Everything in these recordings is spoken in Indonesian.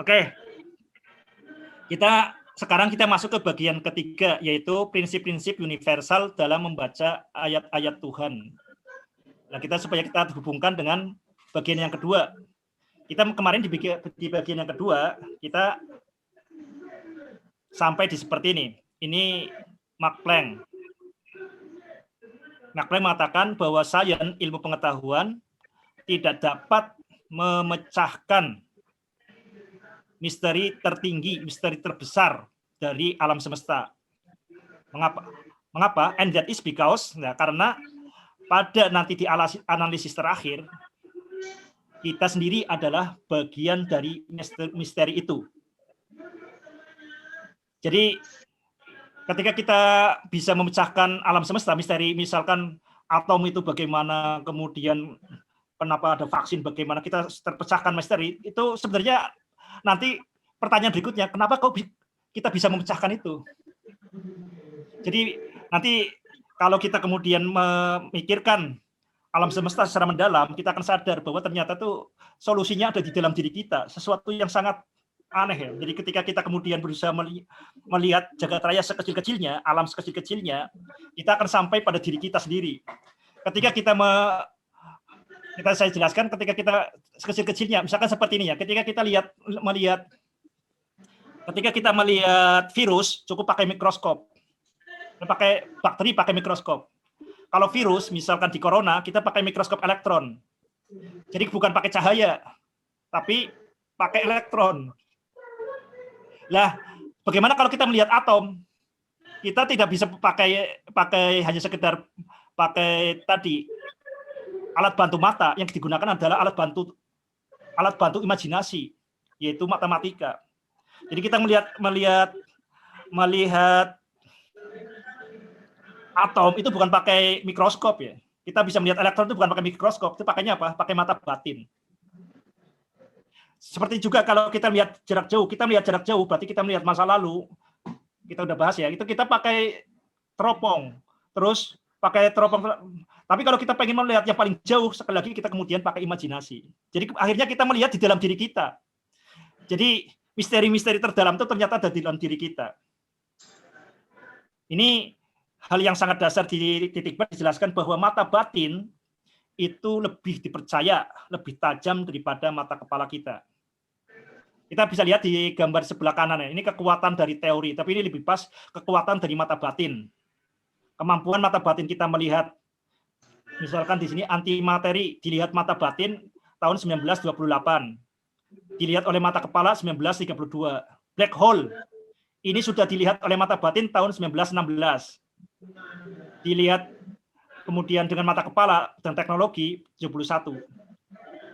Oke, sekarang kita masuk ke bagian ketiga, yaitu prinsip-prinsip universal dalam membaca ayat-ayat Tuhan. Nah, supaya kita hubungkan dengan bagian yang kedua. Kita kemarin di bagian yang kedua, kita sampai di seperti ini. Ini Max Planck. Max Planck mengatakan bahwa sains, ilmu pengetahuan, tidak dapat memecahkan misteri tertinggi, misteri terbesar dari alam semesta. Mengapa? And that is because, karena pada nanti di analisis terakhir, kita sendiri adalah bagian dari misteri itu. Jadi, ketika kita bisa memecahkan alam semesta, misteri misalkan atom itu bagaimana, kemudian kenapa ada vaksin, bagaimana kita terpecahkan misteri, itu sebenarnya nanti pertanyaan berikutnya, kenapa kok kita bisa memecahkan itu? Jadi nanti kalau kita kemudian memikirkan alam semesta secara mendalam, kita akan sadar bahwa ternyata tuh solusinya ada di dalam diri kita, sesuatu yang sangat aneh ya. Jadi ketika kita kemudian berusaha melihat jagat raya sekecil-kecilnya, alam sekecil-kecilnya, kita akan sampai pada diri kita sendiri. Ketika saya jelaskan, ketika kita sekecil-kecilnya, misalkan seperti ini ya, ketika kita melihat virus, cukup pakai mikroskop. Pakai bakteri pakai mikroskop. Kalau virus, misalkan di corona, kita pakai mikroskop elektron. Jadi bukan pakai cahaya, tapi pakai elektron. Lah, bagaimana kalau kita melihat atom? Kita tidak bisa pakai hanya sekedar pakai tadi alat bantu mata. Yang digunakan adalah alat bantu imajinasi, yaitu matematika. Jadi kita melihat atom itu bukan pakai mikroskop ya. Kita bisa melihat elektron itu bukan pakai mikroskop, itu pakainya apa? Pakai mata batin. Seperti juga kalau kita melihat jarak jauh, berarti kita melihat masa lalu. Kita udah bahas ya, itu kita pakai teropong. Terus pakai teropong. Tapi kalau kita pengen melihat yang paling jauh, sekali lagi kita kemudian pakai imajinasi. Jadi akhirnya kita melihat di dalam diri kita. Jadi misteri-misteri terdalam itu ternyata ada di dalam diri kita. Ini hal yang sangat dasar di titik B dijelaskan bahwa mata batin itu lebih dipercaya, lebih tajam daripada mata kepala kita. Kita bisa lihat di gambar sebelah kanan ya, ini kekuatan dari teori, tapi ini lebih pas kekuatan dari mata batin. Kemampuan mata batin kita melihat, misalkan di sini antimateri dilihat mata batin tahun 1928, dilihat oleh mata kepala 1932. Black hole ini sudah dilihat oleh mata batin tahun 1916. Dilihat kemudian dengan mata kepala dan teknologi 71.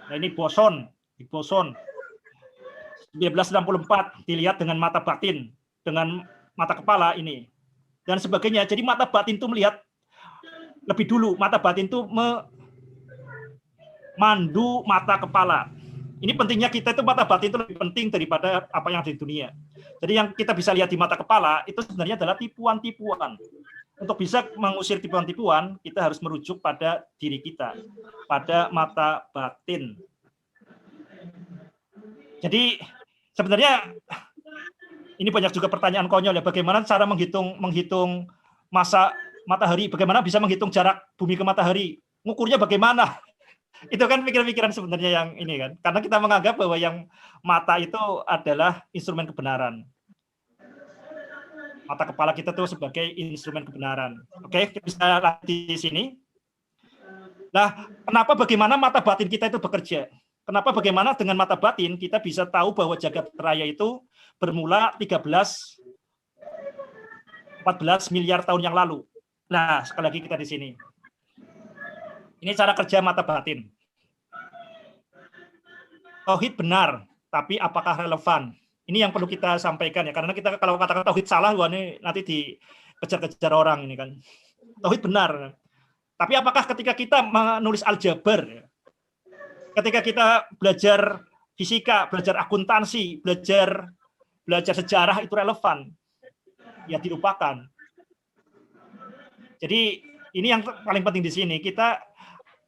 Nah, ini boson 1964 dilihat dengan mata batin, dengan mata kepala ini dan sebagainya. Jadi mata batin itu melihat lebih dulu, mata batin itu memandu mata kepala. Ini pentingnya kita itu mata batin itu lebih penting daripada apa yang ada di dunia. Jadi yang kita bisa lihat di mata kepala itu sebenarnya adalah tipuan-tipuan. Untuk bisa mengusir tipuan-tipuan, kita harus merujuk pada diri kita, pada mata batin. Jadi sebenarnya ini banyak juga pertanyaan konyol ya, bagaimana cara menghitung masa matahari, bagaimana bisa menghitung jarak bumi ke matahari, ngukurnya bagaimana? Itu kan pikiran-pikiran sebenarnya yang ini kan, karena kita menganggap bahwa yang mata itu adalah instrumen kebenaran. Mata kepala kita tuh sebagai instrumen kebenaran. Oke, kita bisa lihat di sini. Nah, bagaimana mata batin kita itu bekerja? Bagaimana dengan mata batin kita bisa tahu bahwa jagat raya itu bermula 14 miliar tahun yang lalu. Nah, sekali lagi kita di sini. Ini cara kerja mata batin. Tauhid benar, tapi apakah relevan? Ini yang perlu kita sampaikan ya, karena kita kalau katakan tauhid salah, wah ini nanti dikejar-kejar orang ini kan. Tauhid benar. Tapi apakah ketika kita menulis aljabar, ketika kita belajar fisika, belajar akuntansi, belajar sejarah itu relevan? Ya dilupakan. Jadi ini yang paling penting di sini. Kita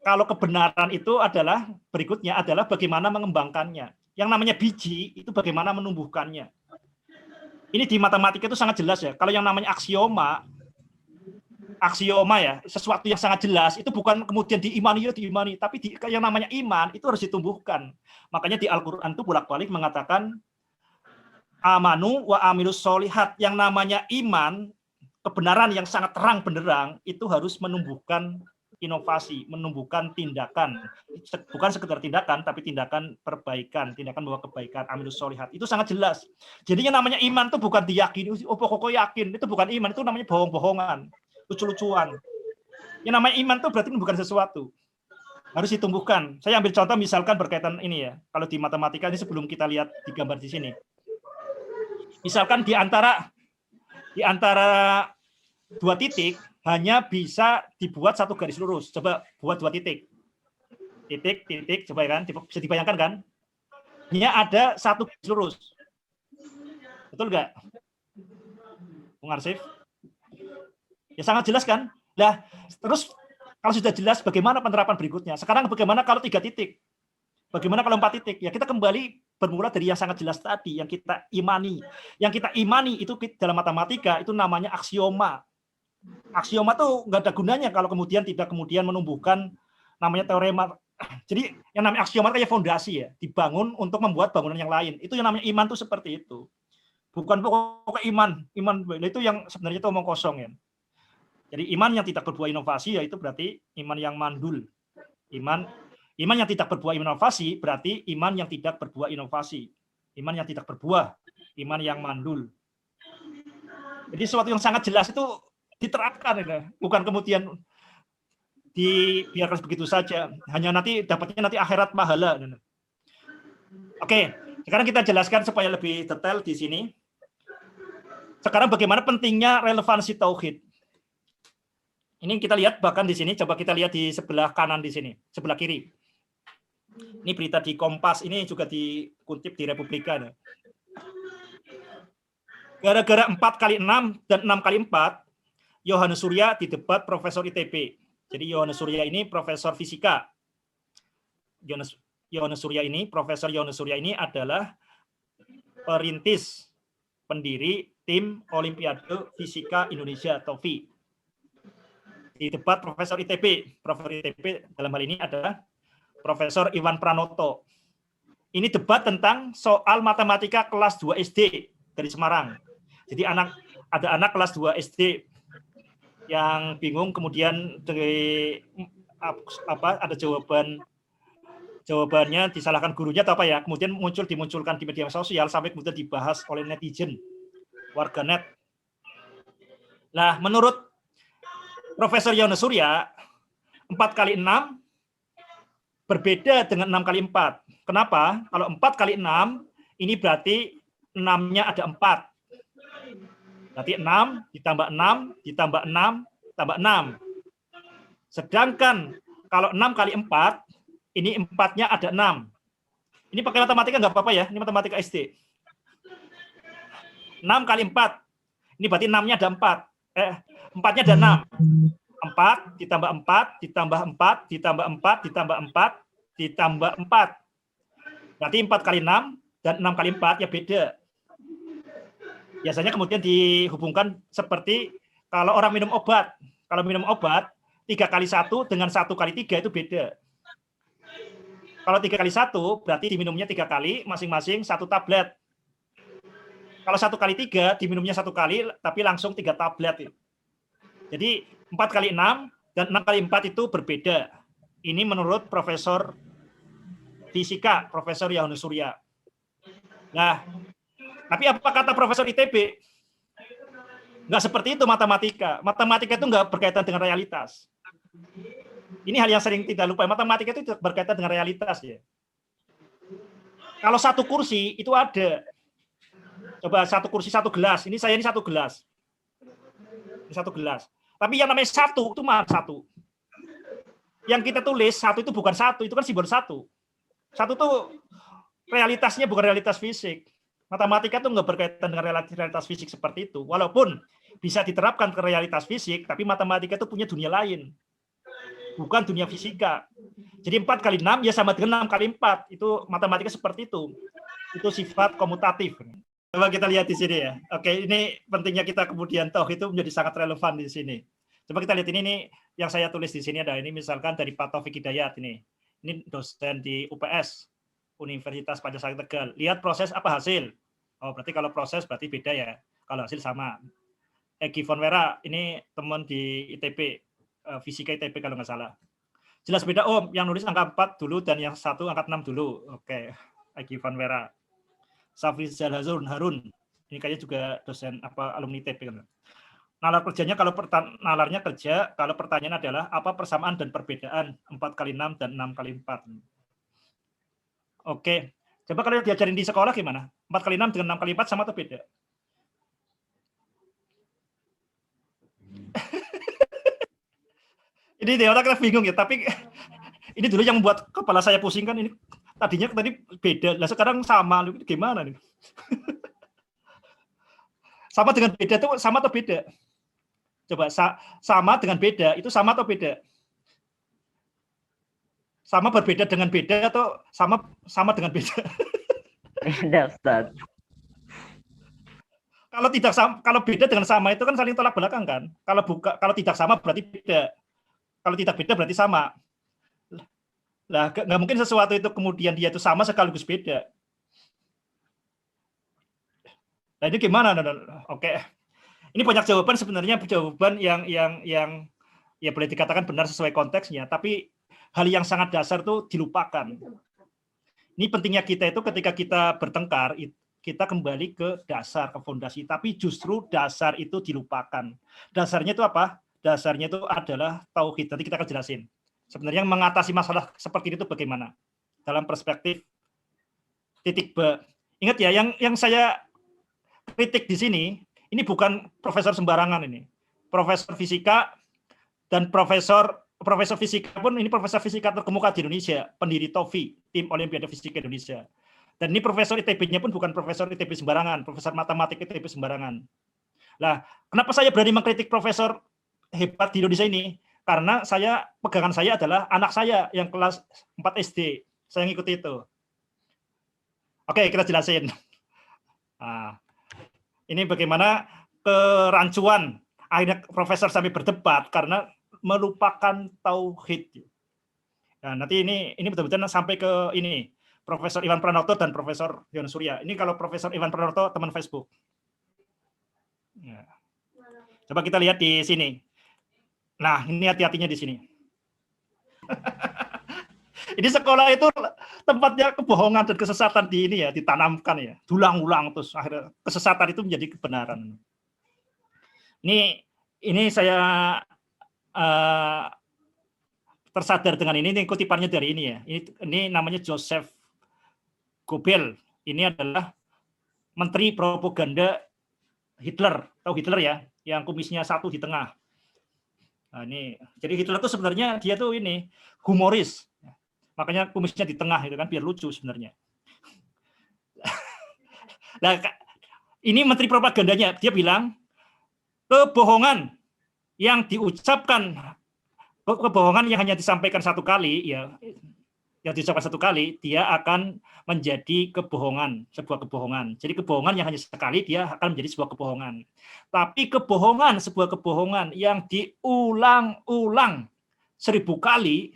kalau kebenaran itu adalah berikutnya adalah bagaimana mengembangkannya. Yang namanya biji itu bagaimana menumbuhkannya. Ini di matematika itu sangat jelas ya. Kalau yang namanya aksioma ya, sesuatu yang sangat jelas, itu bukan kemudian diimani, tapi yang namanya iman itu harus ditumbuhkan. Makanya di Al-Quran itu bolak-balik mengatakan, amanu wa amilus solihat, yang namanya iman, kebenaran yang sangat terang benderang, itu harus menumbuhkan inovasi, menumbuhkan tindakan. Bukan sekedar tindakan, tapi tindakan perbaikan, tindakan bahwa kebaikan, amilus solihat. Itu sangat jelas. Jadi yang namanya iman itu bukan diyakini, oh pokoknya yakin, itu bukan iman, itu namanya bohong-bohongan. Lucu-lucuan. Yang namanya iman itu berarti bukan sesuatu. Harus ditumbuhkan. Saya ambil contoh misalkan berkaitan ini ya. Kalau di matematika ini sebelum kita lihat di gambar di sini. Misalkan di antara dua titik hanya bisa dibuat satu garis lurus. Coba buat dua titik. Titik, coba kan, bisa dibayangkan kan? Hanya ada satu garis lurus. Betul nggak? Bung Arsif? Ya sangat jelas kan? Nah, terus kalau sudah jelas bagaimana penerapan berikutnya? Sekarang bagaimana kalau 3 titik? Bagaimana kalau 4 titik? Ya kita kembali bermula dari yang sangat jelas tadi, yang kita imani. Yang kita imani itu dalam matematika itu namanya aksioma. Aksioma tuh nggak ada gunanya kalau kemudian tidak kemudian menumbuhkan namanya teorema. Jadi yang namanya aksioma kayak fondasi ya, dibangun untuk membuat bangunan yang lain. Itu yang namanya iman tuh seperti itu. Bukan pokoknya iman itu yang sebenarnya itu omong kosong ya. Jadi iman yang tidak berbuah inovasi yaitu berarti iman yang mandul. Iman yang tidak berbuah inovasi berarti iman yang tidak berbuah inovasi. Iman yang tidak berbuah, iman yang mandul. Jadi sesuatu yang sangat jelas itu diterapkan ya. Bukan kemudian dibiarkan begitu saja. Hanya dapatnya akhirat pahala. Oke, sekarang kita jelaskan supaya lebih detail di sini. Sekarang bagaimana pentingnya relevansi tauhid. Ini kita lihat bahkan di sini, coba kita lihat di sebelah kanan di sini, sebelah kiri. Ini berita di Kompas, ini juga dikutip di Republika. Gara-gara 4x6 dan 6x4, Yohanes Surya didebat Profesor ITB. Jadi Yohanes Surya ini Profesor Fisika. Profesor Yohanes Surya ini adalah perintis, pendiri tim Olimpiade Fisika Indonesia atau FI. Di debat Profesor ITB dalam hal ini adalah Profesor Iwan Pranoto. Ini debat tentang soal matematika kelas 2 SD dari Semarang. Jadi ada anak kelas 2 SD yang bingung, kemudian ada jawabannya disalahkan gurunya atau apa ya, kemudian dimunculkan di media sosial sampai kemudian dibahas oleh netizen, warganet. Nah, menurut Profesor Yohanes Surya, 4x6 berbeda dengan 6x4. Kenapa? Kalau 4x6, ini berarti 6-nya ada 4. Berarti 6 ditambah 6, ditambah 6, tambah 6. Sedangkan kalau 6x4, ini 4-nya ada 6. Ini pakai matematika nggak apa-apa ya, ini matematika SD. 6x4, ini berarti 6-nya ada 4. 4-nya ada 6. 4 ditambah 4 ditambah 4 ditambah 4 ditambah 4 ditambah 4. Berarti 4x6 dan 6x4 ya beda. Biasanya kemudian dihubungkan seperti kalau orang minum obat. Kalau minum obat 3x1 dengan 1x3 itu beda. Kalau 3x1 berarti diminumnya 3 kali, masing-masing 1 tablet. Kalau 1x3 diminumnya 1 kali, tapi langsung 3 tablet. Jadi 4x6 dan 6x4 itu berbeda. Ini menurut Profesor Fisika, Profesor Yohanes Surya. Nah, tapi apa kata Profesor ITB? Nggak seperti itu matematika. Matematika itu nggak berkaitan dengan realitas. Ini hal yang sering tidak lupa. Matematika itu berkaitan dengan realitas ya. Kalau satu kursi itu ada. Coba satu kursi satu gelas. Ini saya ini satu gelas. Ini satu gelas. Tapi yang namanya satu itu mah satu. Yang kita tulis satu itu bukan satu, itu kan simbol satu. Satu itu realitasnya bukan realitas fisik. Matematika itu nggak berkaitan dengan realitas fisik seperti itu. Walaupun bisa diterapkan ke realitas fisik, tapi matematika itu punya dunia lain. Bukan dunia fisika. Jadi 4x6 ya sama dengan 6x4. Itu matematika seperti itu. itu sifat komutatif. Coba kita lihat di sini ya. Oke, ini pentingnya kita kemudian tauhid itu menjadi sangat relevan di sini. Coba kita lihat ini yang saya tulis di sini ada ini misalkan dari Pak Taufik Hidayat ini. Ini dosen di UPS, Universitas Pancasila Tegal. Lihat proses apa hasil. Oh, berarti kalau proses berarti beda ya. Kalau hasil sama. Egi von Wera ini teman di ITB, fisika ITB kalau nggak salah. Jelas beda. Oh, yang nulis angka 4 dulu dan yang satu angka 6 dulu. Oke, Egi von Wera. Safrizal Harun, ini kayaknya juga dosen alumni ITB kan. Nalar kerjanya nalarnya kerja, kalau pertanyaan adalah apa persamaan dan perbedaan 4 kali 6 dan 6 kali 4. Oke, coba kalian diajarin di sekolah gimana? 4 kali 6 dengan 6 kali 4 sama atau beda? Ini di otak kita bingung ya, tapi ini dulu yang membuat kepala saya pusing kan ini. Tadi beda, lah sekarang sama, gimana nih? Sama dengan beda itu sama atau beda? Coba sama dengan beda itu sama atau beda? Sama berbeda dengan beda atau sama dengan beda? Beda, Ustaz. Kalau beda dengan sama itu kan saling tolak belakang kan? Kalau tidak sama berarti beda. Kalau tidak beda berarti sama. Lah, nggak mungkin sesuatu itu kemudian dia itu sama sekaligus beda. Nah, ini gimana? Oke. Ini banyak jawaban sebenarnya, jawaban yang ya boleh dikatakan benar sesuai konteksnya, tapi hal yang sangat dasar itu dilupakan. Ini pentingnya kita itu ketika kita bertengkar, kita kembali ke dasar, ke fondasi, tapi justru dasar itu dilupakan. Dasarnya itu apa? Dasarnya itu adalah tauhid. Nanti kita akan jelasin. Sebenarnya mengatasi masalah seperti itu bagaimana? Dalam perspektif titik B. Ingat ya, yang saya kritik di sini, ini bukan profesor sembarangan ini. Profesor fisika dan profesor fisika pun ini profesor fisika terkemuka di Indonesia, pendiri TOFI, Tim Olimpiade Fisika Indonesia. Dan ini profesor ITB-nya pun bukan profesor ITB sembarangan, profesor matematik ITB sembarangan. Lah, kenapa saya berani mengkritik profesor hebat di Indonesia ini? Karena pegangan saya adalah anak saya yang kelas 4 SD. Saya ngikuti itu. Oke, kita jelasin. Nah, ini bagaimana kerancuan akhirnya profesor sampai berdebat karena melupakan tauhid. Nah, nanti ini betul-betul sampai ke ini Profesor Iwan Pranoto dan Profesor Yon Surya. Ini kalau Profesor Iwan Pranoto teman Facebook. Ya. Coba kita lihat di sini. Nah, ini hati-hatinya di sini. Ini sekolah itu tempatnya kebohongan dan kesesatan di ini ya, ditanamkan ya, diulang-ulang terus akhirnya kesesatan itu menjadi kebenaran. Ini saya tersadar dengan ini kutipannya dari ini ya. Ini namanya Joseph Goebbels. Ini adalah menteri propaganda Hitler. Tahu Hitler ya, yang kumisnya satu di tengah. Nah, ini jadi Hitler itu sebenarnya dia tuh ini humoris, makanya kumisnya di tengah itu kan biar lucu sebenarnya. Nah, ini menteri propagandanya dia bilang kebohongan yang diucapkan, kebohongan yang hanya disampaikan satu kali ya, yang diucapkan satu kali dia akan menjadi kebohongan, sebuah kebohongan. Jadi kebohongan yang hanya sekali dia akan menjadi sebuah kebohongan. Tapi kebohongan, sebuah kebohongan yang diulang-ulang 1000 kali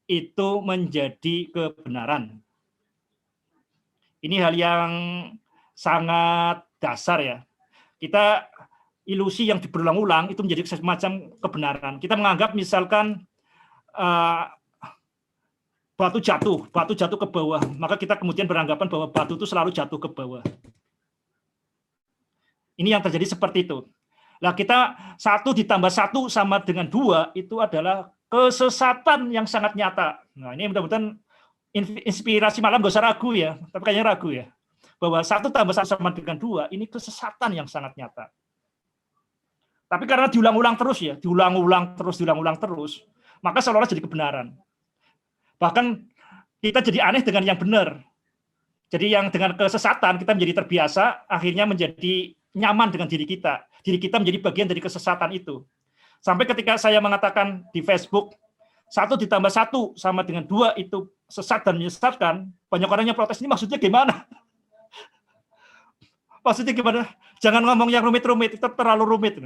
itu menjadi kebenaran. Ini hal yang sangat dasar ya. Kita ilusi yang berulang-ulang itu menjadi semacam kebenaran. Kita menganggap misalkan batu jatuh ke bawah, maka kita kemudian beranggapan bahwa batu itu selalu jatuh ke bawah. Ini yang terjadi seperti itu. Nah, kita 1 ditambah 1 sama dengan 2 itu adalah kesesatan yang sangat nyata. Nah, ini mudah-mudahan inspirasi malam gak usah ragu ya, tapi kayaknya ragu ya. Bahwa 1 tambah 1 sama dengan 2 ini kesesatan yang sangat nyata. Tapi karena diulang-ulang terus ya, diulang-ulang terus, maka seolah-olah jadi kebenaran. Bahkan kita jadi aneh dengan yang benar. Jadi yang dengan kesesatan kita menjadi terbiasa, akhirnya menjadi nyaman dengan diri kita. Diri kita menjadi bagian dari kesesatan itu. Sampai ketika saya mengatakan di Facebook, 1 ditambah 1 sama dengan 2 itu sesat dan menyesatkan, banyak orang yang protes, ini maksudnya gimana? Maksudnya gimana? Jangan ngomong yang rumit-rumit, itu terlalu rumit.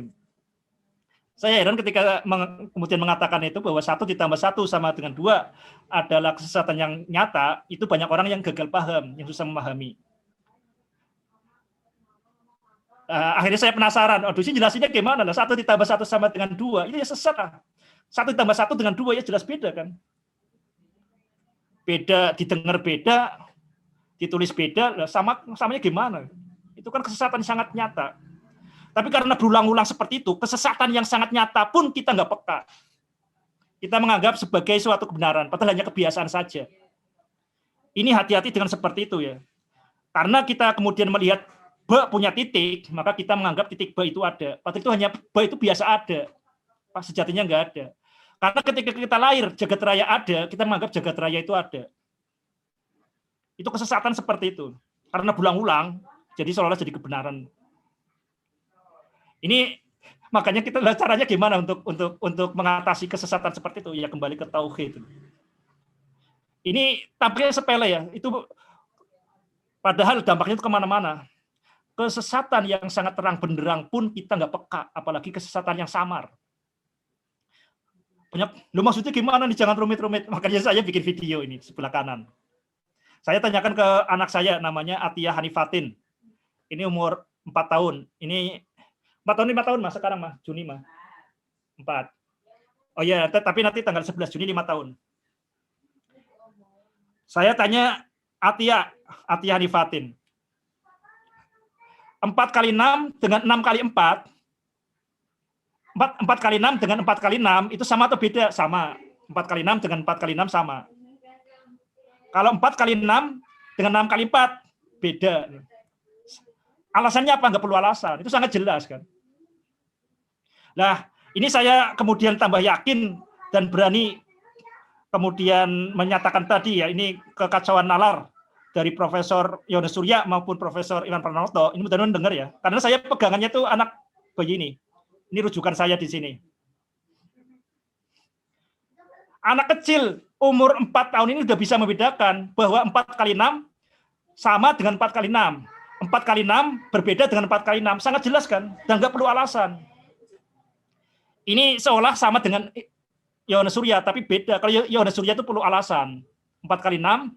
Saya heran ketika kemudian mengatakan itu bahwa 1 ditambah 1 sama dengan 2 adalah kesesatan yang nyata, itu banyak orang yang gagal paham, yang susah memahami. Akhirnya saya penasaran, aduh sih jelasinnya gimana lah, 1 ditambah 1 sama dengan 2, itu ya sesat lah. 1 ditambah 1 dengan 2 ya jelas beda kan. Beda, didengar beda, ditulis beda, samanya gimana? Itu kan kesesatan yang sangat nyata. Tapi karena berulang-ulang seperti itu, kesesatan yang sangat nyata pun kita nggak peka. Kita menganggap sebagai suatu kebenaran, padahal hanya kebiasaan saja. Ini hati-hati dengan seperti itu ya. Karena kita kemudian melihat B punya titik, maka kita menganggap titik B itu ada. Padahal itu hanya B itu biasa ada. Sejatinya nggak ada. Karena ketika kita lahir, jagat raya ada, kita menganggap jagat raya itu ada. Itu kesesatan seperti itu. Karena berulang-ulang, jadi seolah-olah jadi kebenaran. Ini makanya kita caranya gimana untuk mengatasi kesesatan seperti itu? Ya kembali ke tauhid. Ini tampaknya sepele ya. Itu padahal dampaknya itu kemana-mana. Kesesatan yang sangat terang benderang pun kita nggak peka, apalagi kesesatan yang samar. Lu maksudnya gimana nih? Jangan rumit-rumit. Makanya saya bikin video ini sebelah kanan. Saya tanyakan ke anak saya, namanya Atiyah Hanifatin. Ini umur 4 tahun. Ini 4 tahun 5 tahun mas sekarang mas, Juni mas 4. Oh iya, tapi nanti tanggal 11 Juni 5 tahun. Saya tanya Atiyah Hanifatin. 4 kali 6 dengan 6 kali 4. 4 kali 6 dengan 4 kali 6 itu sama atau beda? Sama. 4 kali 6 dengan 4 kali 6 sama. Kalau 4 kali 6 dengan 6 kali 4 beda. Alasannya apa? Nggak perlu alasan. Itu sangat jelas kan. Nah, ini saya kemudian tambah yakin dan berani kemudian menyatakan tadi ya, ini kekacauan nalar dari Profesor Yones Surya maupun Profesor Iwan Pranoto. Ini mudah-mudahan dengar ya. Karena saya pegangannya tuh anak bayi ini. Ini rujukan saya di sini. Anak kecil umur 4 tahun ini sudah bisa membedakan bahwa 4 kali 6 sama dengan 4 kali 6. 4 kali 6 berbeda dengan 4 kali 6. Sangat jelas kan? Dan nggak perlu alasan. Ini seolah sama dengan Yones Surya, tapi beda. Kalau Yones Surya itu perlu alasan. 4 kali 6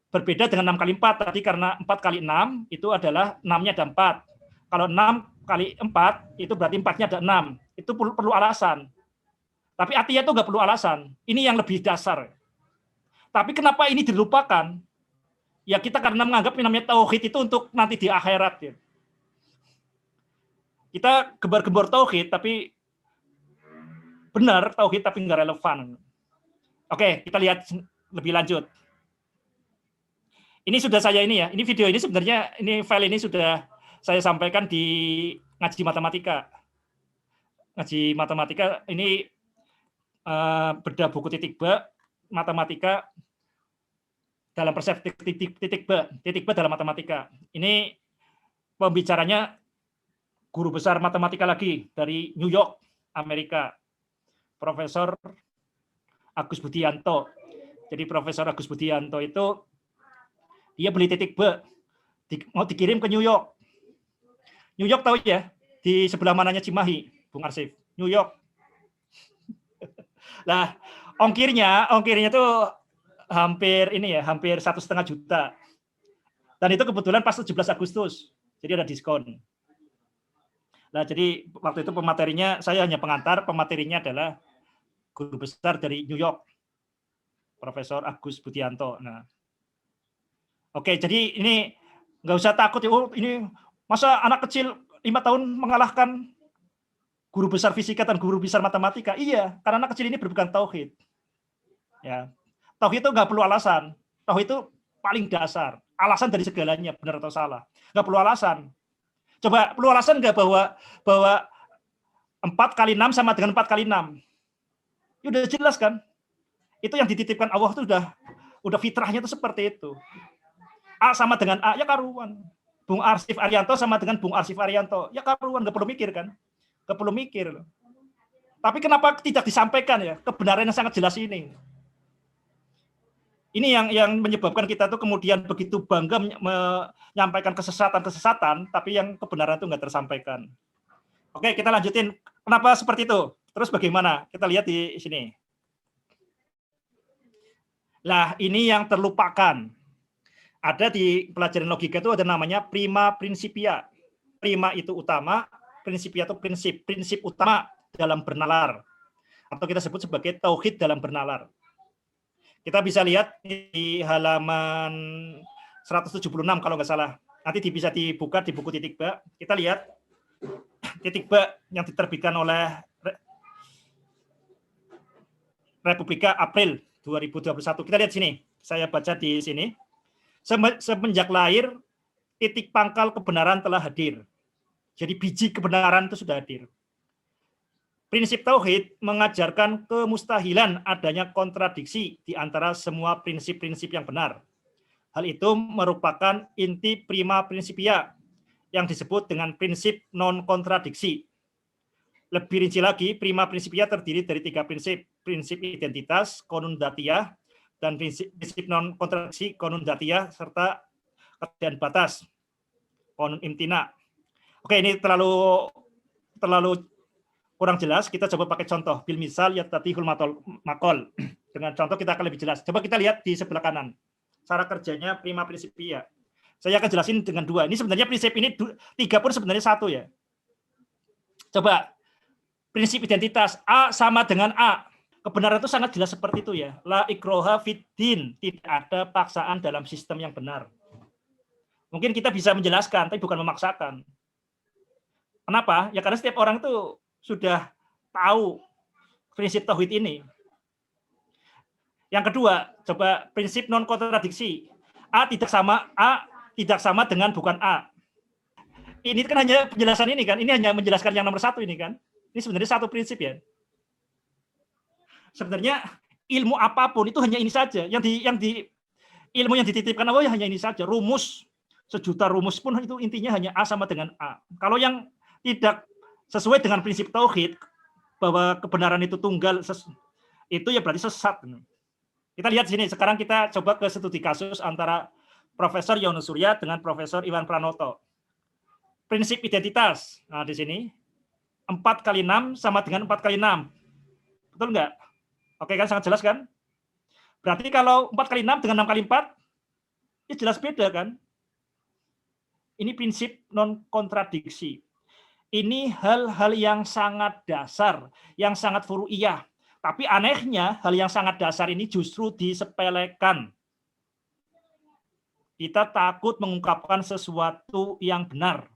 berbeda dengan 6 kali 4. Tadi karena 4 kali 6 itu adalah 6-nya ada 4. Kalau 6 kali 4 itu berarti 4-nya ada 6. Itu perlu alasan. Tapi Atiyah itu nggak perlu alasan. Ini yang lebih dasar. Tapi kenapa ini dilupakan? Ya kita karena menganggap namanya tauhid itu untuk nanti di akhirat. Ya. Kita gembar-gembor tauhid, tapi benar tauhid tapi nggak relevan. Oke, kita lihat lebih lanjut. Ini sudah saya ini ya. Ini video ini sebenarnya ini file ini sudah saya sampaikan di ngaji matematika. Ngaji matematika ini bedah buku titik B matematika dalam perspektif titik B dalam matematika. Ini pembicaranya guru besar matematika lagi dari New York, Amerika. Profesor Agus Budianto. Jadi Profesor Agus Budianto itu dia beli titik B, mau dikirim ke New York. New York tahu ya, di sebelah mananya Cimahi, Bung Arsif. New York. Nah, ongkirnya tuh hampir 1,5 juta. Dan itu kebetulan pas 17 Agustus, jadi ada diskon. Nah, jadi waktu itu pematerinya saya hanya pengantar, pematerinya adalah guru besar dari New York, Profesor Agus Budianto. Nah, oke, jadi ini nggak usah takut ya. Oh, ini masa anak kecil 5 tahun mengalahkan guru besar fisika dan guru besar matematika? Iya, karena anak kecil ini berpegang tauhid. Ya, tauhid itu nggak perlu alasan. Tauhid itu paling dasar. Alasan dari segalanya, benar atau salah. Nggak perlu alasan. Coba perlu alasan nggak bahwa 4 kali 6 sama dengan 4 kali 6? Ya udah jelas kan? Itu yang dititipkan Allah itu udah fitrahnya itu seperti itu. A sama dengan A, ya karuan. Bung Arsif Arianto sama dengan Bung Arsif Arianto, ya karuan, nggak perlu mikir kan? Nggak perlu mikir. Tapi kenapa tidak disampaikan ya kebenaran yang sangat jelas ini? Ini yang menyebabkan kita tuh kemudian begitu bangga menyampaikan kesesatan-kesesatan, tapi yang kebenaran itu nggak tersampaikan. Oke, kita lanjutin. Kenapa seperti itu? Terus bagaimana? Kita lihat di sini. Nah, ini yang terlupakan. Ada di pelajaran logika itu ada namanya prima principia. Prima itu utama, principia itu prinsip. Prinsip utama dalam bernalar. Atau kita sebut sebagai tauhid dalam bernalar. Kita bisa lihat di halaman 176 kalau nggak salah. Nanti bisa dibuka di buku Titik Ba. Kita lihat Titik Ba yang diterbitkan oleh Republika April 2021. Kita lihat sini. Saya baca di sini. Semenjak lahir, titik pangkal kebenaran telah hadir. Jadi biji kebenaran itu sudah hadir. Prinsip tauhid mengajarkan kemustahilan adanya kontradiksi di antara semua prinsip-prinsip yang benar. Hal itu merupakan inti prima principia yang disebut dengan prinsip non-kontradiksi. Lebih rinci lagi, prima principia terdiri dari 3 prinsip. Prinsip identitas, konun datia, dan prinsip non-kontradiksi, konun datia, serta keadaan batas, konun imtina. Oke, ini terlalu kurang jelas, kita coba pakai contoh. Bil misal yatatihul makol. Dengan contoh kita akan lebih jelas. Coba kita lihat di sebelah kanan. Cara kerjanya prima principia. Saya akan jelasin dengan 2. Ini sebenarnya prinsip ini 3 pun sebenarnya 1 ya. Coba. Prinsip identitas. A sama dengan A. Kebenaran itu sangat jelas seperti itu ya. La ikroha fiddin. Tidak ada paksaan dalam sistem yang benar. Mungkin kita bisa menjelaskan, tapi bukan memaksakan. Kenapa? Ya karena setiap orang itu sudah tahu prinsip tauhid ini. Yang kedua, coba prinsip non kontradiksi. A tidak sama dengan bukan A. Ini kan hanya penjelasan ini kan. Ini hanya menjelaskan yang nomor 1 ini kan. Ini sebenarnya 1 prinsip ya. Sebenarnya ilmu apapun itu hanya ini saja. Ilmu yang dititipkan Allah hanya ini saja. Rumus sejuta rumus pun itu intinya hanya A sama dengan A. Kalau yang tidak sesuai dengan prinsip tauhid bahwa kebenaran itu tunggal, itu ya berarti sesat. Kita lihat sini. Sekarang kita coba ke studi kasus antara Profesor Yono Surya dengan Profesor Iwan Pranoto. Prinsip identitas. Nah, di sini 4 kali 6 sama dengan 4 kali 6. Betul nggak? Oke kan, sangat jelas kan? Berarti kalau 4 kali 6 dengan 6 kali 4, ya jelas beda kan? Ini prinsip non kontradiksi. Ini hal-hal yang sangat dasar, yang sangat furu'iyah. Tapi anehnya, hal yang sangat dasar ini justru disepelekan. Kita takut mengungkapkan sesuatu yang benar.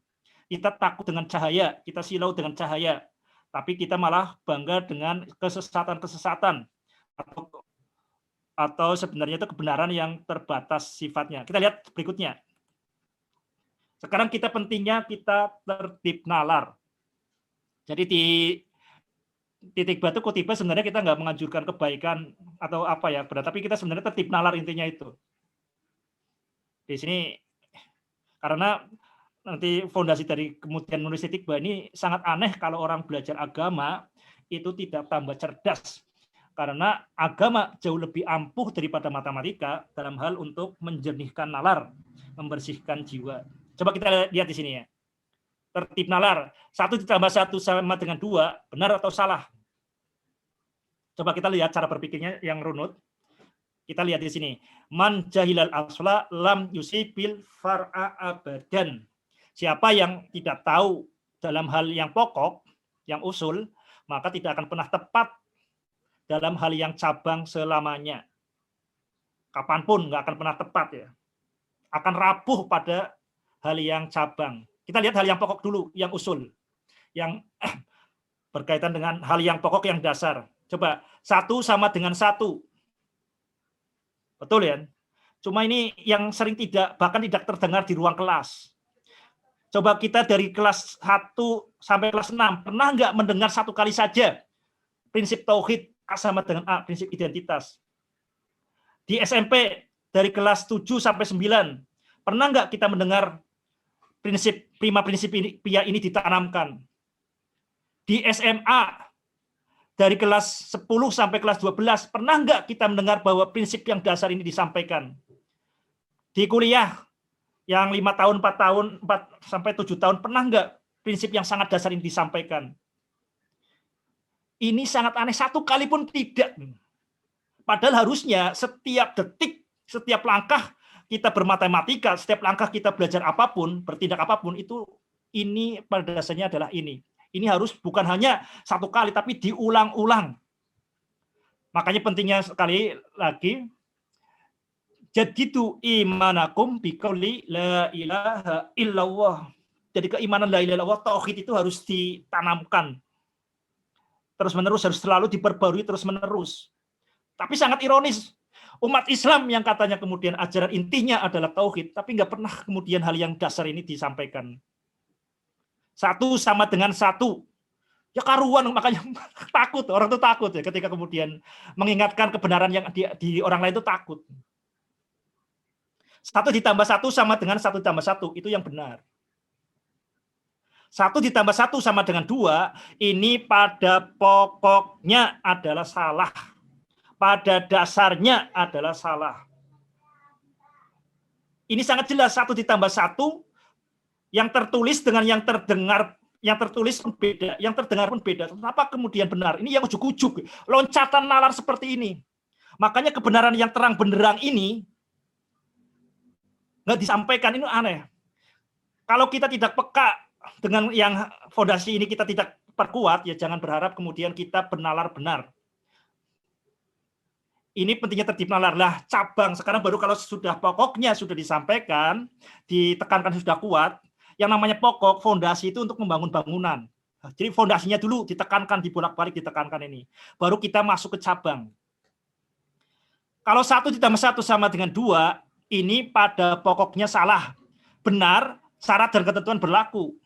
Kita takut dengan cahaya, kita silau dengan cahaya. Tapi kita malah bangga dengan kesesatan-kesesatan. Atau sebenarnya itu kebenaran yang terbatas sifatnya. Kita lihat berikutnya. Sekarang pentingnya kita tertib nalar. Jadi di Titik Batu Kutiba sebenarnya kita nggak menganjurkan kebaikan atau apa ya, tapi kita sebenarnya tertib nalar intinya itu. Di sini karena nanti fondasi dari kemudian menulis Titik Ba ini sangat aneh kalau orang belajar agama itu tidak tambah cerdas. Karena agama jauh lebih ampuh daripada matematika dalam hal untuk menjernihkan nalar, membersihkan jiwa. Coba kita lihat di sini ya. Tertib nalar. 1 ditambah 1 sama dengan 2, benar atau salah? Coba kita lihat cara berpikirnya yang runut. Kita lihat di sini. Man jahilal asla lam yusibil far'a abadan. Siapa yang tidak tahu dalam hal yang pokok, yang usul, maka tidak akan pernah tepat dalam hal yang cabang selamanya. Kapanpun nggak akan pernah tepat ya. Akan rapuh pada hal yang cabang. Kita lihat hal yang pokok dulu, yang usul. Yang berkaitan dengan hal yang pokok yang dasar. Coba, 1 sama dengan 1. Betul ya? Cuma ini yang sering bahkan tidak terdengar di ruang kelas. Coba kita dari kelas 1 sampai kelas 6, pernah nggak mendengar 1 kali saja prinsip tauhid A sama dengan A, prinsip identitas? Di SMP, dari kelas 7 sampai 9, pernah nggak kita mendengar prima prinsipia ini ditanamkan? Di SMA, dari kelas 10 sampai kelas 12, pernah nggak kita mendengar bahwa prinsip yang dasar ini disampaikan? Di kuliah, yang 5 tahun, 4 tahun, 4 sampai 7 tahun, pernah nggak prinsip yang sangat dasar ini disampaikan? Ini sangat aneh, satu kali pun tidak. Padahal harusnya setiap detik, setiap langkah kita bermatematika, setiap langkah kita belajar apapun, bertindak apapun, itu ini pada dasarnya adalah ini. Ini harus bukan hanya satu kali, tapi diulang-ulang. Makanya pentingnya sekali lagi, jadidu imanakum biqauli la ilaha illallah. Jadi keimanan la ilaha illallah, tauhid itu harus ditanamkan. Terus-menerus, harus selalu diperbarui terus-menerus. Tapi sangat ironis, umat Islam yang katanya kemudian ajaran intinya adalah tauhid, tapi nggak pernah kemudian hal yang dasar ini disampaikan. Satu sama dengan satu. Ya karuan, makanya takut, orang itu takut ya ketika kemudian mengingatkan kebenaran yang di orang lain itu takut. 1 ditambah 1 sama dengan 1 tambah 1, itu yang benar. 1 ditambah 1 sama dengan 2, ini pada pokoknya adalah salah. Pada dasarnya adalah salah. Ini sangat jelas, 1 ditambah 1, yang tertulis dengan yang terdengar, yang tertulis pun beda, yang terdengar pun beda. Kenapa kemudian benar? Ini yang ujuk-ujuk, loncatan nalar seperti ini. Makanya kebenaran yang terang benderang ini nggak disampaikan, ini aneh. Kalau kita tidak peka dengan yang fondasi ini kita tidak perkuat, ya jangan berharap kemudian kita bernalar benar. Ini pentingnya tertib nalar lah, cabang sekarang baru kalau sudah pokoknya sudah disampaikan, ditekankan sudah kuat, yang namanya pokok, fondasi itu untuk membangun bangunan. Jadi fondasinya dulu ditekankan, dibolak-balik ditekankan ini. Baru kita masuk ke cabang. Kalau 1 ditambah 1 sama dengan 2, ini pada pokoknya salah. Benar, syarat dan ketentuan berlaku.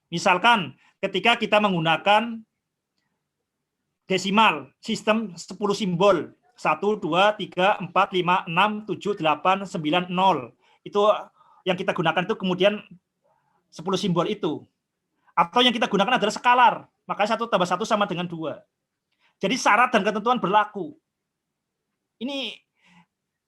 Misalkan ketika kita menggunakan desimal, sistem 10 simbol, 1, 2, 3, 4, 5, 6, 7, 8, 9, 0. Itu yang kita gunakan itu kemudian 10 simbol itu. Atau yang kita gunakan adalah skalar. Makanya 1 tambah 1 sama dengan 2. Jadi syarat dan ketentuan berlaku. Ini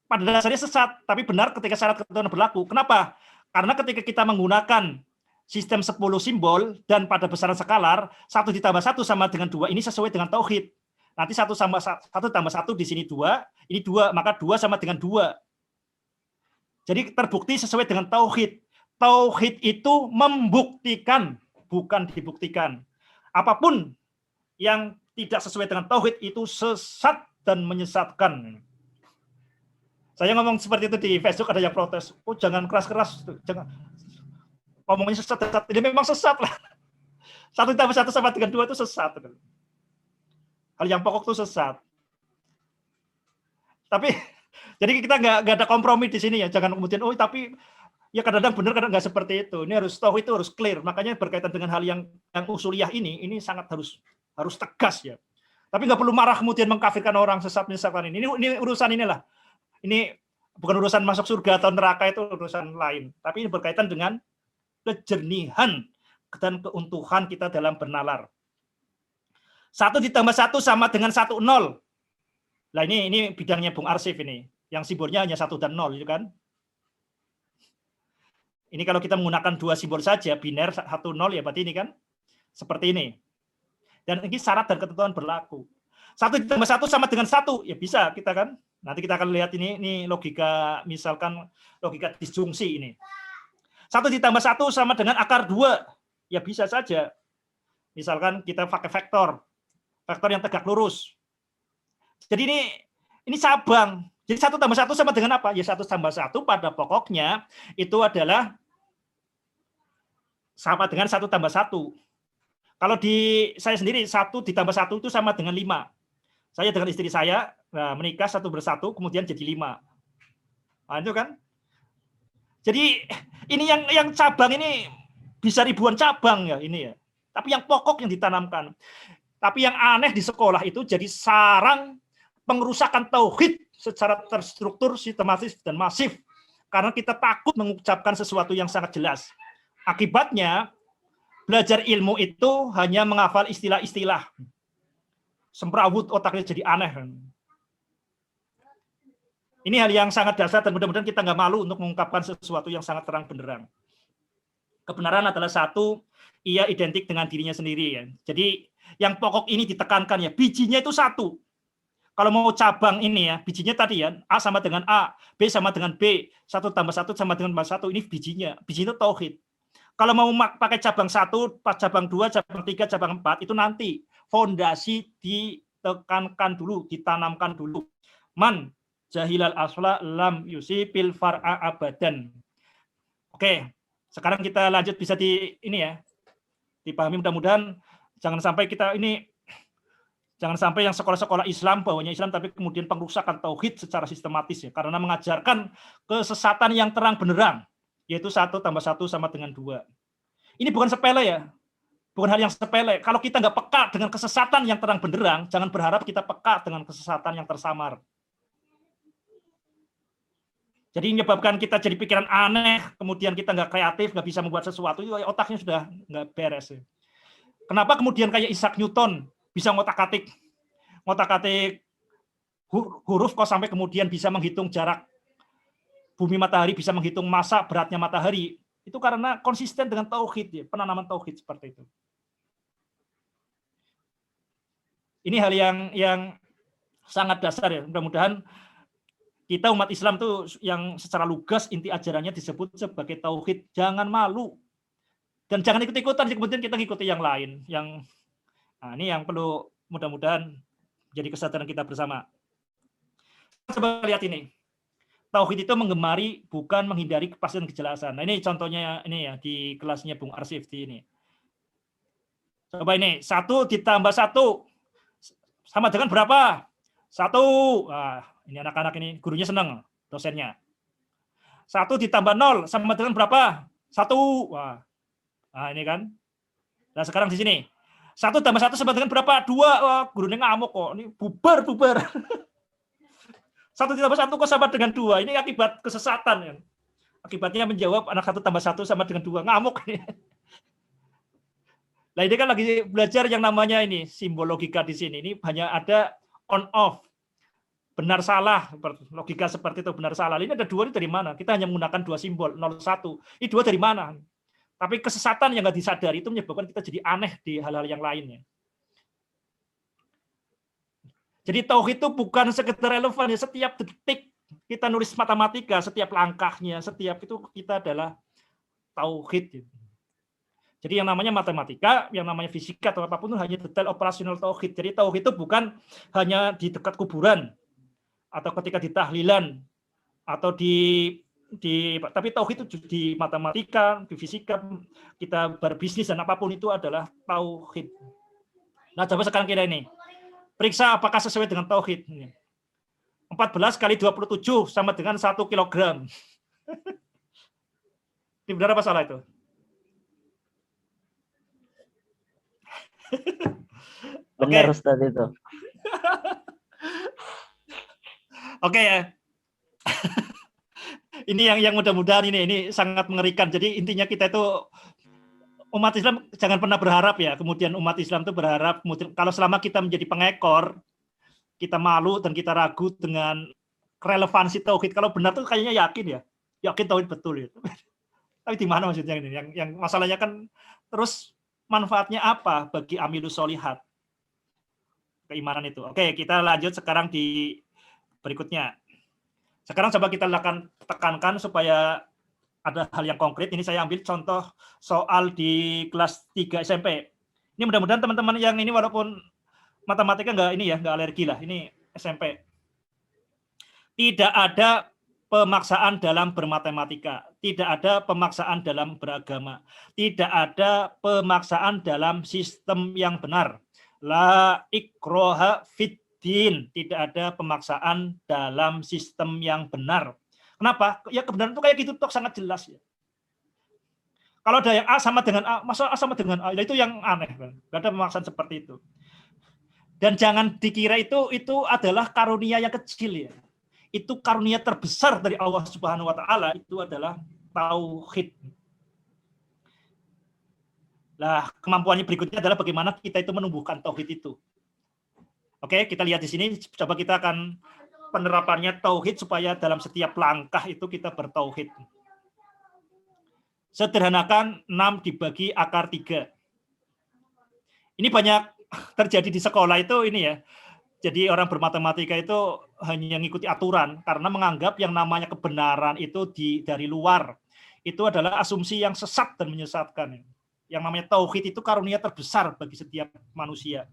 pada dasarnya sesat, tapi benar ketika syarat ketentuan berlaku. Kenapa? Karena ketika kita menggunakan sistem 10 simbol dan pada besaran skalar, 1 ditambah 1 sama dengan 2, ini sesuai dengan tauhid. Nanti 1 tambah 1 di sini 2, ini 2, maka 2 sama dengan 2. Jadi terbukti sesuai dengan tauhid. Tauhid itu membuktikan, bukan dibuktikan. Apapun yang tidak sesuai dengan tauhid itu sesat dan menyesatkan. Saya ngomong seperti itu di Facebook, ada yang protes. Oh, jangan keras-keras, jangan ngomongnya sesat. Ini memang sesat lah. 1 tambah 1 sama dengan 2 itu sesat. Hal yang pokok itu sesat. Tapi jadi kita nggak ada kompromi di sini ya. Jangan kemudian tapi ya kadang-kadang benar, kadang nggak seperti itu. Ini harus tahu, itu harus clear. Makanya berkaitan dengan hal yang usuliyah ini sangat harus tegas ya. Tapi nggak perlu marah kemudian mengkafirkan orang, sesat menyesatkan ini. Ini urusan inilah. Ini bukan urusan masuk surga atau neraka, itu urusan lain. Tapi ini berkaitan dengan kejernihan dan keuntuhan kita dalam bernalar. 1 ditambah 1 sama dengan 1, 0. Nah ini bidangnya Bung Arsif ini, yang simbolnya hanya 1 dan 0, itu kan? Ini kalau kita menggunakan 2 simbol saja, biner 1, 0, ya berarti ini kan seperti ini. Dan ini syarat dan ketentuan berlaku. 1 ditambah 1 sama dengan 1, ya bisa kita kan? Nanti kita akan lihat ini logika, misalkan logika disjungsi ini. 1 ditambah 1 sama dengan akar 2, ya bisa saja. Misalkan kita pakai vektor yang tegak lurus. Jadi ini cabang. Jadi 1 tambah 1 sama dengan apa? Ya 1 tambah 1 pada pokoknya itu adalah sama dengan 1 tambah 1. Kalau di saya sendiri 1 ditambah 1 itu sama dengan 5. Saya dengan istri saya menikah 1 bersatu kemudian jadi 5. Nah, itu kan. Jadi ini yang cabang ini bisa ribuan cabang ya ini ya. Tapi yang pokok yang ditanamkan. Tapi yang aneh di sekolah itu jadi sarang pengerusakan tauhid secara terstruktur, sistematis, dan masif. Karena kita takut mengucapkan sesuatu yang sangat jelas. Akibatnya, belajar ilmu itu hanya menghafal istilah-istilah. semrawut otaknya jadi aneh. Ini hal yang sangat dasar dan mudah-mudahan kita nggak malu untuk mengungkapkan sesuatu yang sangat terang benderang. Kebenaran adalah satu, ia identik dengan dirinya sendiri ya. Jadi yang pokok ini ditekankan ya, bijinya itu satu. Kalau mau cabang ini ya, bijinya tadi ya, A sama dengan A, B sama dengan B, 1 tambah 1 sama dengan 1, ini bijinya. Biji itu tauhid. Kalau mau pakai cabang 1, cabang 2, cabang 3, cabang 4, itu nanti fondasi ditekankan dulu, ditanamkan dulu. Man jahilal asla lam yusipil far'a abadan. Oke, sekarang kita lanjut bisa ini ya, dipahami mudah-mudahan jangan sampai kita ini jangan sampai yang sekolah-sekolah Islam bawahnya Islam tapi kemudian pengrusakan tauhid secara sistematis ya, karena mengajarkan kesesatan yang terang benderang, yaitu 1 tambah 1 sama dengan 2. Ini bukan sepele ya, bukan hal yang sepele. Kalau kita nggak peka dengan kesesatan yang terang benderang, jangan berharap kita peka dengan kesesatan yang tersamar. Jadi menyebabkan kita jadi pikiran aneh, kemudian kita nggak kreatif, nggak bisa membuat sesuatu, otaknya sudah nggak beres. Kenapa kemudian kayak Isaac Newton bisa ngotak-atik huruf kok sampai kemudian bisa menghitung jarak bumi matahari, bisa menghitung massa beratnya matahari, itu karena konsisten dengan tauhid ya, penanaman tauhid seperti itu. Ini hal yang sangat dasar ya, mudah-mudahan kita umat Islam tuh yang secara lugas inti ajarannya disebut sebagai tauhid, jangan malu dan jangan ikut-ikutan kemudian kita ngikuti yang lain. Nah, ini yang perlu mudah-mudahan jadi kesadaran kita bersama. Coba lihat ini, tauhid itu menggemari bukan menghindari kepastian kejelasan. Nah, ini contohnya ini ya di kelasnya Bung Arsifti ini. Coba ini 1 ditambah 1 sama dengan berapa? 1. Nah, ini anak-anak ini gurunya senang, dosennya. 1 ditambah 0 sama dengan berapa? 1. Wah. Nah, ini kan. Nah, sekarang di sini. 1 tambah 1 sama dengan berapa? 2. Wah, gurunya ngamuk kok. Ini bubar. 1 ditambah 1 kok sama dengan 2. Ini akibat kesesatan ya. Akibatnya menjawab anak 1 tambah 1 sama dengan 2. Ngamuk. Nah, ini kan lagi belajar yang namanya ini simbol logika di sini. Ini hanya ada on off. Benar salah, logika seperti itu benar salah. Ini ada 2 ini dari mana? Kita hanya menggunakan 2 simbol 0 1. Ini 2 dari mana? Tapi kesesatan yang nggak disadari itu menyebabkan kita jadi aneh di hal-hal yang lainnya. Jadi tauhid itu bukan sekedar relevan ya, setiap detik kita nulis matematika, setiap langkahnya, setiap itu kita adalah tauhid. Jadi yang namanya matematika, yang namanya fisika atau apapun itu hanya detail operasional tauhid. Jadi tauhid itu bukan hanya di dekat kuburan atau ketika di tahlilan atau tapi tauhid itu di matematika, di fisika, kita berbisnis dan apapun itu adalah tauhid. Nah, coba sekarang kita ini periksa apakah sesuai dengan tauhid. 14 kali 27 sama dengan 1 kilogram. Ini benar apa salah itu? Benar, okay. Ustaz itu. Oke ya. Ini yang mudah-mudahan ini sangat mengerikan. Jadi intinya kita itu umat Islam jangan pernah berharap ya. Kemudian umat Islam itu berharap kalau selama kita menjadi pengekor, kita malu dan kita ragu dengan relevansi tauhid. Kalau benar tuh kayaknya yakin ya. Yakin tauhid betul ya. Tapi di mana maksudnya ini? Yang masalahnya kan terus manfaatnya apa bagi amilus solihat? Keimanan itu. Oke, kita lanjut sekarang di berikutnya. Sekarang coba kita tekankan supaya ada hal yang konkret. Ini saya ambil contoh soal di kelas 3 SMP. Ini mudah-mudahan teman-teman yang ini walaupun matematika nggak alergi lah. Ini SMP. Tidak ada pemaksaan dalam bermatematika. Tidak ada pemaksaan dalam beragama. Tidak ada pemaksaan dalam sistem yang benar. La ikroha fiddin. Tidak ada pemaksaan dalam sistem yang benar. Kenapa? Ya kebenaran itu kayak gitu tuh sangat jelas ya. Kalau ada yang A sama dengan A, masa A sama dengan A, itu yang aneh. Gak ada pemaksaan seperti itu. Dan jangan dikira itu adalah karunia yang kecil ya. Itu karunia terbesar dari Allah Subhanahu wa taala, itu adalah tauhid. Nah, kemampuannya berikutnya adalah bagaimana kita itu menumbuhkan tauhid itu. Oke, kita lihat di sini. Coba kita akan penerapannya tauhid supaya dalam setiap langkah itu kita bertauhid. Sederhanakan 6 dibagi akar 3. Ini banyak terjadi di sekolah itu ini ya. Jadi orang bermatematika itu hanya mengikuti aturan karena menganggap yang namanya kebenaran itu dari luar. Itu adalah asumsi yang sesat dan menyesatkan. Yang namanya tauhid itu karunia terbesar bagi setiap manusia.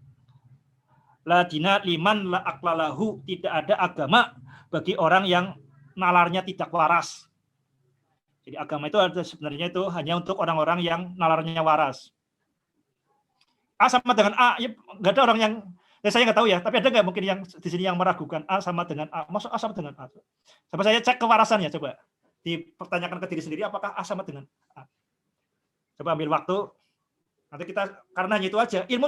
La dina liman la aklalahu, tidak ada agama bagi orang yang nalarnya tidak waras. Jadi agama itu sebenarnya itu hanya untuk orang-orang yang nalarnya waras. A sama dengan A, ya nggak ada orang yang, ya saya nggak tahu ya, tapi ada nggak mungkin yang di sini yang meragukan A sama dengan A? Maksud A sama dengan A? Coba saya cek kewarasannya, coba dipertanyakan ke diri sendiri, apakah A sama dengan A? Coba ambil waktu, nanti kita, karena hanya itu aja, ilmu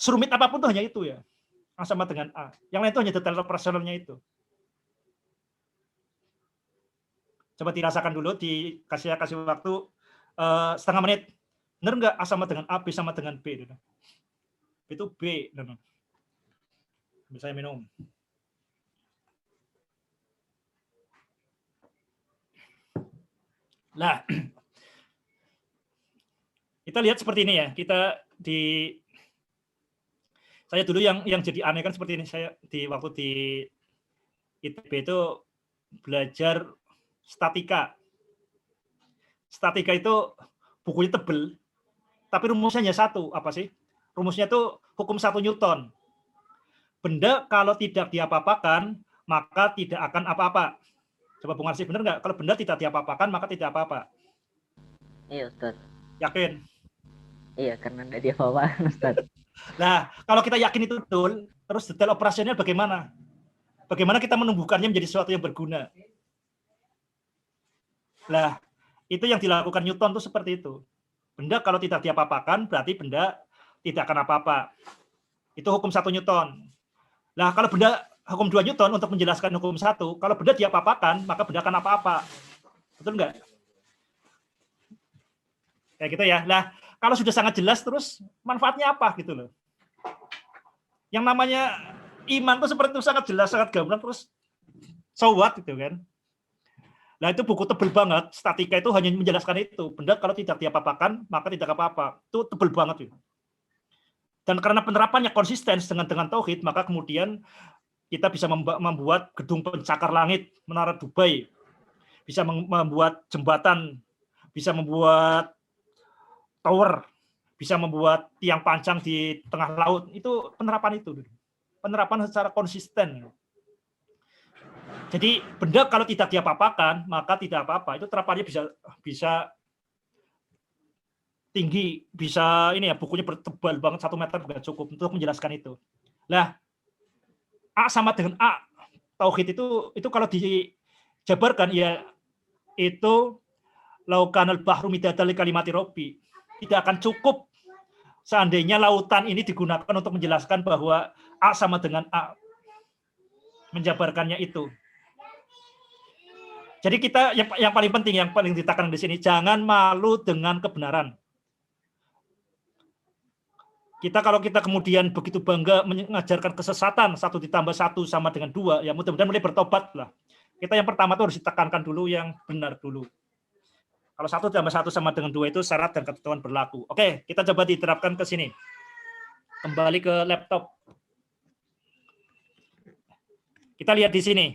serumit apapun tuh hanya itu ya, A sama dengan A. Yang lain itu hanya detail operasionalnya itu. Coba dirasakan dulu, kasih waktu setengah menit. Benar nggak A sama dengan A, B sama dengan B? Itu B. Bisa minum. Nah, kita lihat seperti ini ya. Saya dulu yang jadi aneh kan seperti ini. Saya waktu di ITB itu belajar statika. Statika itu bukunya tebel, tapi rumusnya hanya satu. Apa sih? Rumusnya itu hukum 1 Newton. Benda kalau tidak diapa-apakan, maka tidak akan apa-apa. Coba Bung Arsy, benar nggak? Kalau benda tidak diapa-apakan, maka tidak apa-apa. Iya, Ustaz. Yakin? Iya, karena nggak diapa-apakan, Ustaz. Nah, kalau kita yakin itu betul, terus detail operasionalnya bagaimana? Bagaimana kita menumbuhkannya menjadi sesuatu yang berguna? Nah, itu yang dilakukan Newton tuh seperti itu. Benda kalau tidak diapa-apakan, berarti benda tidak akan apa-apa. Itu hukum 1 Newton. Nah, kalau benda hukum 2 Newton untuk menjelaskan hukum 1, kalau benda diapa-apakan, maka benda akan apa-apa. Betul nggak? Kayak gitu ya. Nah, kalau sudah sangat jelas, terus manfaatnya apa gitu loh. Yang namanya iman tuh seperti itu, sangat jelas, sangat gamblang, terus so what gitu kan. Nah, itu buku tebel banget. Statika itu hanya menjelaskan itu. Benda kalau tidak diapa-apakan, maka tidak apa-apa. Itu tebel banget. Dan karena penerapannya konsisten dengan tauhid, maka kemudian kita bisa membuat gedung pencakar langit, menara Dubai, bisa membuat jembatan, bisa membuat tower, bisa membuat tiang pancang di tengah laut. Itu penerapan itu. Penerapan secara konsisten. Jadi benda kalau tidak diapa-apakan, maka tidak apa-apa. Itu terapannya bisa tinggi, bisa ini ya, bukunya bertebal banget, 1 meter juga cukup untuk menjelaskan itu. Nah, A sama dengan A, tauhid itu kalau dijabarkan ya itu laukanal bahru midadal kalimati robbi, tidak akan cukup seandainya lautan ini digunakan untuk menjelaskan bahwa A sama dengan A, menjabarkannya itu. Jadi kita yang paling penting, yang paling ditekankan di sini, jangan malu dengan kebenaran. Kalau kita kemudian begitu bangga mengajarkan kesesatan, 1 ditambah 1 sama dengan 2, ya mudah-mudahan mulai bertobat lah. Kita yang pertama itu harus ditekankan dulu yang benar dulu. Kalau 1 tambah 1 sama dengan 2 itu syarat dan ketentuan berlaku. Oke, kita coba diterapkan ke sini. Kembali ke laptop. Kita lihat di sini.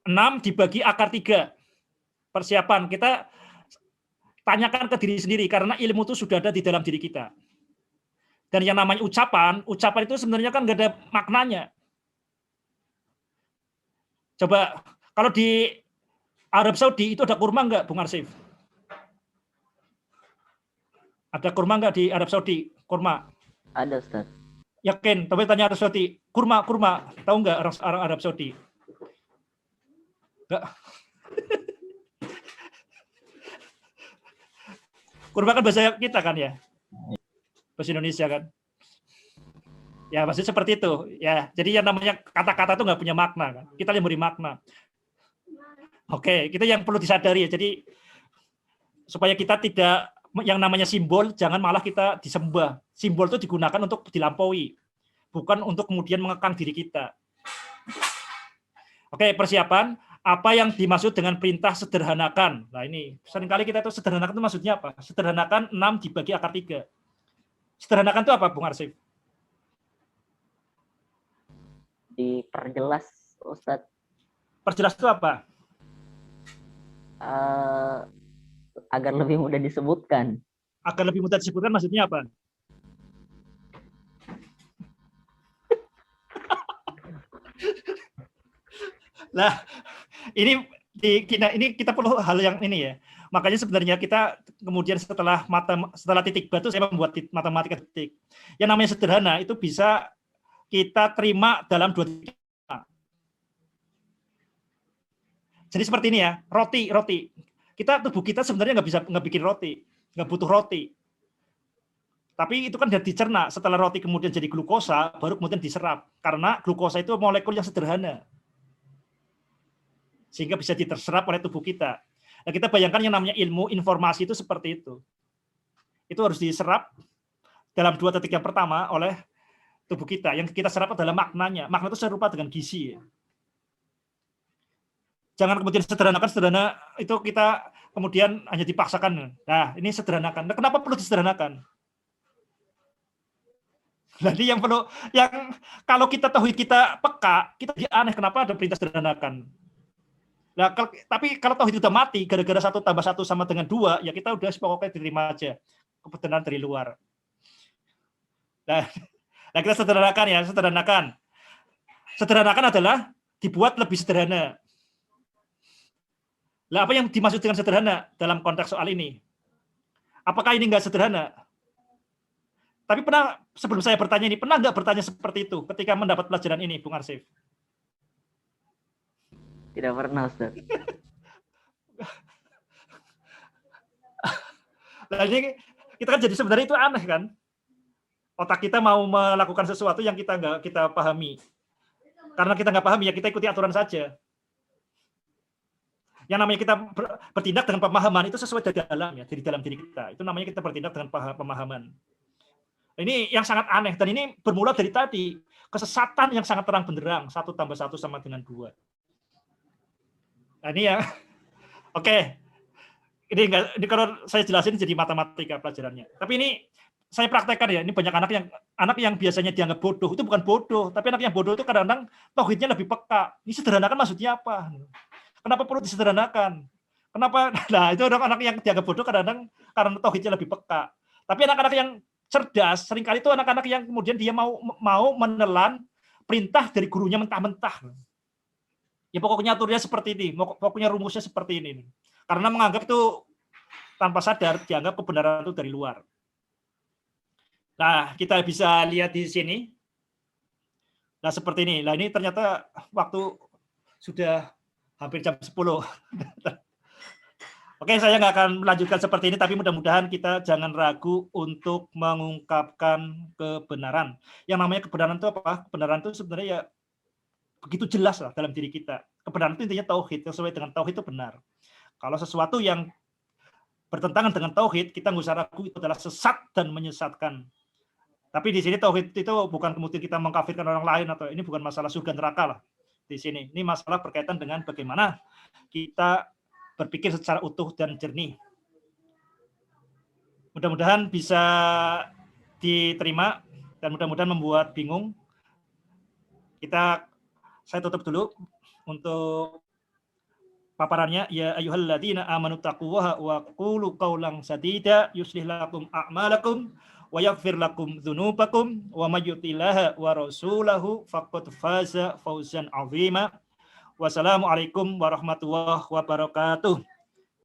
6 dibagi akar 3. Persiapan, kita tanyakan ke diri sendiri, karena ilmu itu sudah ada di dalam diri kita. Dan yang namanya ucapan itu sebenarnya kan nggak ada maknanya. Coba, kalau di Arab Saudi itu ada kurma nggak, Bung Arsif? Ada kurma nggak di Arab Saudi? Kurma? Ada, Ustaz. Yakin? Tapi tanya Arab Saudi, kurma. Tahu nggak orang Arab Saudi? Nggak. Kurma kan bahasa kita kan ya? Bahasa Indonesia kan? Ya, maksudnya seperti itu. Ya, jadi yang namanya kata-kata itu nggak punya makna kan? Kita yang beri makna. Oke, kita yang perlu disadari ya. Jadi supaya kita tidak, yang namanya simbol, jangan malah kita disembah. Simbol itu digunakan untuk dilampaui. bukan untuk kemudian mengekang diri kita. Oke, persiapan. Apa yang dimaksud dengan perintah sederhanakan? Nah ini, seringkali kita itu sederhanakan itu maksudnya apa? Sederhanakan 6 dibagi akar 3. Sederhanakan itu apa, Bung Arsif? Diperjelas, Ustadz. Perjelas itu apa? Agar lebih mudah disebutkan. Agar lebih mudah disebutkan maksudnya apa? Nah, ini kita perlu hal yang ini ya. Makanya sebenarnya kita kemudian setelah titik batu saya membuat matematika titik. Yang namanya sederhana itu bisa kita terima dalam 2 titik. Jadi seperti ini ya, roti. Tubuh kita sebenarnya nggak bikin roti, nggak butuh roti. Tapi itu kan sudah dicerna. Setelah roti kemudian jadi glukosa, baru kemudian diserap. Karena glukosa itu molekul yang sederhana. Sehingga bisa diterserap oleh tubuh kita. Nah, kita bayangkan yang namanya ilmu informasi itu seperti itu. Itu harus diserap dalam 2 detik yang pertama oleh tubuh kita. Yang kita serap adalah maknanya. Makna itu serupa dengan gizi. Jangan kemudian sederhana itu kita kemudian hanya dipaksakan. Nah, ini sederhanakan. Nah, kenapa perlu disederhanakan? Jadi yang kalau kita tauhid kita peka, kita jadi aneh kenapa ada perintah sederhanakan. Nah, tapi kalau tauhid sudah mati, gara-gara 1 tambah 1 sama dengan 2, ya kita udah pokoknya diterima aja kebenaran dari luar. Nah, kita sederhanakan ya, sederhanakan. Sederhanakan adalah dibuat lebih sederhana. Lah, apa yang dimaksud dengan sederhana dalam konteks soal ini? Apakah ini nggak sederhana? Tapi sebelum saya bertanya ini, pernah nggak bertanya seperti itu ketika mendapat pelajaran ini, Bung Arsif? Tidak pernah, Ustaz. Nah, ini kita kan jadi sebenarnya itu aneh kan? Otak kita mau melakukan sesuatu yang nggak kita pahami. Karena kita nggak pahami, ya kita ikuti aturan saja. Yang namanya kita bertindak dengan pemahaman itu sesuai dari dalam diri kita. Itu namanya kita bertindak dengan pemahaman. Ini yang sangat aneh, dan ini bermula dari tadi. Kesesatan yang sangat terang benderang, 1 tambah 1 sama dengan 2. Nah, ini ya, oke. Ini kalau saya jelasin jadi matematika pelajarannya. Tapi ini saya praktekkan ya. Ini banyak anak yang biasanya dianggap bodoh itu bukan bodoh, tapi anak yang bodoh itu kadang-kadang tauhidnya lebih peka. Ini sederhanakan maksudnya apa? Kenapa perlu disederhanakan? Kenapa? Nah, itu orang anak yang dianggap bodoh kadang-kadang karena tauhidnya lebih peka. Tapi anak-anak yang cerdas seringkali itu anak-anak yang kemudian dia mau menelan perintah dari gurunya mentah-mentah. Ya pokoknya aturnya seperti ini, pokoknya rumusnya seperti ini. Karena menganggap itu tanpa sadar dianggap kebenaran itu dari luar. Nah, kita bisa lihat di sini. Nah, seperti ini. Nah, ini ternyata waktu sudah hampir jam 10. Oke, saya nggak akan melanjutkan seperti ini, tapi mudah-mudahan kita jangan ragu untuk mengungkapkan kebenaran. Yang namanya kebenaran itu apa? Kebenaran itu sebenarnya ya begitu jelas lah dalam diri kita. Kebenaran itu intinya tauhid, sesuai dengan tauhid itu benar. Kalau sesuatu yang bertentangan dengan tauhid, kita nggak usah ragu itu adalah sesat dan menyesatkan. Tapi di sini tauhid itu bukan kemudian kita mengkafirkan orang lain, atau ini bukan masalah surga neraka lah di sini. Ini masalah berkaitan dengan bagaimana kita berpikir secara utuh dan jernih. Mudah-mudahan bisa diterima dan mudah-mudahan membuat bingung. Saya tutup dulu untuk paparannya. Ya ayyuhalladzina amanu taqullaha wa qulu qawlan sadida yuslih lakum a'malakum wa yaghfir lakum dzunubakum wa may yuti'illah wa rasulahu faqad faza fawzan 'azima. Wassalamualaikum warahmatullahi wabarakatuh.